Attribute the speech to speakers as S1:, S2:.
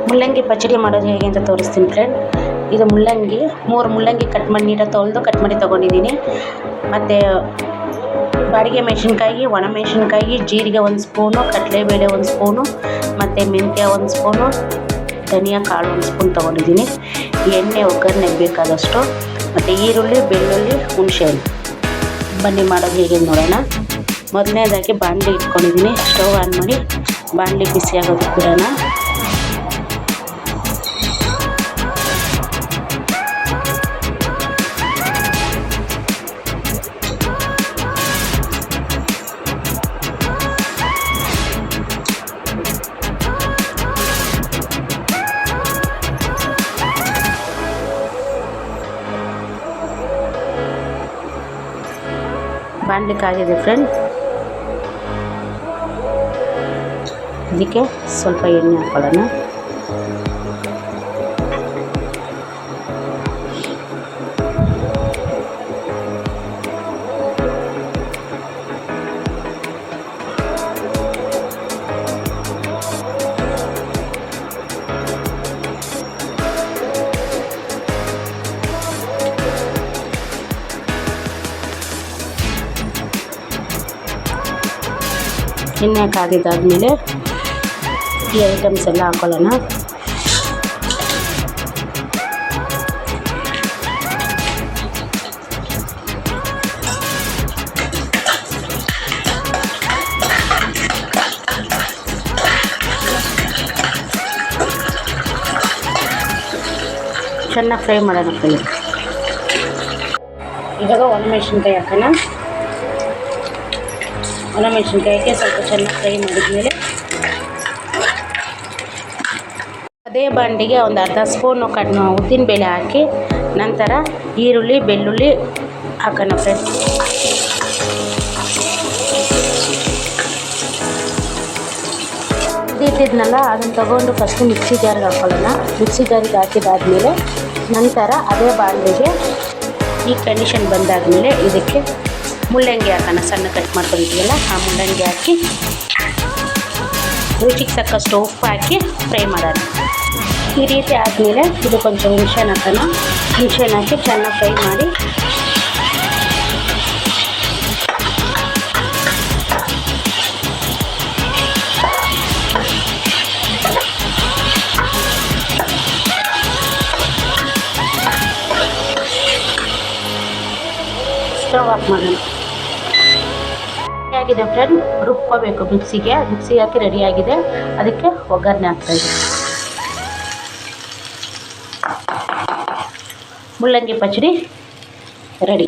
S1: ಮುಲ್ಲಂಗಿ ಪಚ್ಚಡಿ ಮಾಡೋದು ಹೇಗೆ ಅಂತ ತೋರಿಸ್ತೀನಿ ಫ್ರೆಂಡ್. ಇದು ಮುಲ್ಲಂಗಿ 3 ಮುಲ್ಲಂಗಿ ಕಟ್ ಮಾಡಿ ನೀಟಾಗಿ ತೊಳೆದು ಕಟ್ ಮಾಡಿ ತೊಗೊಂಡಿದ್ದೀನಿ. ಮತ್ತು ಬಾಡಿಗೆ ಮೆಣಸಿನ್ಕಾಯಿ, ಒಣ ಮೆಣಸಿನ್ಕಾಯಿ, ಜೀರಿಗೆ 1 ಸ್ಪೂನು, ಕಡಲೆಬೇಳೆ 1 ಸ್ಪೂನು, ಮತ್ತು ಮೆಂತ್ಯ 1 ಸ್ಪೂನು, ಧನಿಯಾ ಕಾಳು 1 ಸ್ಪೂನ್ ತೊಗೊಂಡಿದ್ದೀನಿ. ಎಣ್ಣೆ ಒಗ್ಗರಣೆಗೆ ಬೇಕಾದಷ್ಟು, ಮತ್ತು ಈರುಳ್ಳಿ, ಬೆಳ್ಳುಳ್ಳಿ, ಹುಣಸೆಹಣ್ಣು. ಬನ್ನಿ ಮಾಡೋದು ಹೇಗೆ ನೋಡೋಣ. ಮೊದಲನೇದಾಗಿ ಬಾಣಲಿ ಇಟ್ಕೊಂಡಿದ್ದೀನಿ. ಸ್ಟವ್ ಆನ್ ಮಾಡಿ ಬಾಣಲಿ ಬಿಸಿ ಆಗೋದಕ್ಕೆ ಬಿಡೋಣ. ಬಾಣಲಿ ಕಾಗಿದೆ ಫ್ರೆಂಡ್. ಇದಕ್ಕೆ ಸ್ವಲ್ಪ ಎಣ್ಣೆ ಹಾಕೊಳ್ಳೋಣ. ಎಣ್ಣೆ ಕಾದಿದ್ದಾದಮೇಲೆ ಈ ಐಟಮ್ಸ್ ಎಲ್ಲ ಹಾಕೊಳ್ಳೋಣ. ಚೆನ್ನಾಗಿ ಫ್ರೈ ಮಾಡೋಣ. ಇವಾಗ ಒಣಮೆಣಸಿನ್ಕಾಯಿ ಹಾಕೋಣ. ಒಣಮೆಣಸಿನ್ಕಾಯಿಗೆ ಸ್ವಲ್ಪ ಚೆನ್ನಾಗಿ ಫ್ರೈ ಮಾಡಿದ್ಮೇಲೆ ಅದೇ ಬಾಂಡಿಗೆ ಒಂದು ಅರ್ಧ ಸ್ಪೂನು ಉದ್ದಿನಬೇಳೆ ಹಾಕಿ ನಂತರ ಈರುಳ್ಳಿ, ಬೆಳ್ಳುಳ್ಳಿ ಹಾಕೋಣ ಫ್ರೆಂಡ್ಸ್. ಇದ್ದಿದ್ದನ್ನೆಲ್ಲ ಅದನ್ನು ತೊಗೊಂಡು ಫಸ್ಟು ಮಿಕ್ಸಿ ಜಾರಿಗೆ ಹಾಕ್ಕೊಳ್ಳೋಣ. ಮಿಕ್ಸಿ ಜಾರಿಗೆ ಹಾಕಿದಾದಮೇಲೆ ನಂತರ ಅದೇ ಬಾಂಡಿಗೆ ಈ ಕಂಡೀಷನ್ ಬಂದಾದಮೇಲೆ ಇದಕ್ಕೆ ಮುಲ್ಲಂಗಿ ಹಾಕೋಣ. ಸಣ್ಣ ಕಟ್ ಮಾಡ್ಕೊಂಡಿದ್ದೀವಲ್ಲ ಆ ಮುಲ್ಲಂಗಿ ಹಾಕಿ ರುಚಿಗೆ ತಕ್ಕಷ್ಟು ಉಪ್ಪು ಹಾಕಿ ಫ್ರೈ ಮಾಡೋಣ. ಈ ರೀತಿ ಆದಮೇಲೆ ಇದು ಕೊಂಚ ಹುಣಸೆಹಣ್ಣು ಹಾಕೋಣ. ಹುಣಸೆಹಣ್ಣು ಹಾಕಿ ಚೆನ್ನಾಗಿ ಫ್ರೈ ಮಾಡಿ ಸ್ಟವ್ ಆಫ್ ಮಾಡೋಣ. ಆಗಿದೆ ಫ್ರೆಂಡ್. ರುಬ್ಕೋಬೇಕು ಮಿಕ್ಸಿಗೆ ಹಾಕಿ ರೆಡಿಯಾಗಿದೆ. ಅದಕ್ಕೆ ಒಗ್ಗರಣೆ ಹಾಕ್ತಾಯಿದ್ದೀನಿ. ಮುಲ್ಲಂಗಿ ಪಚ್ಚಡಿ ರೆಡಿ.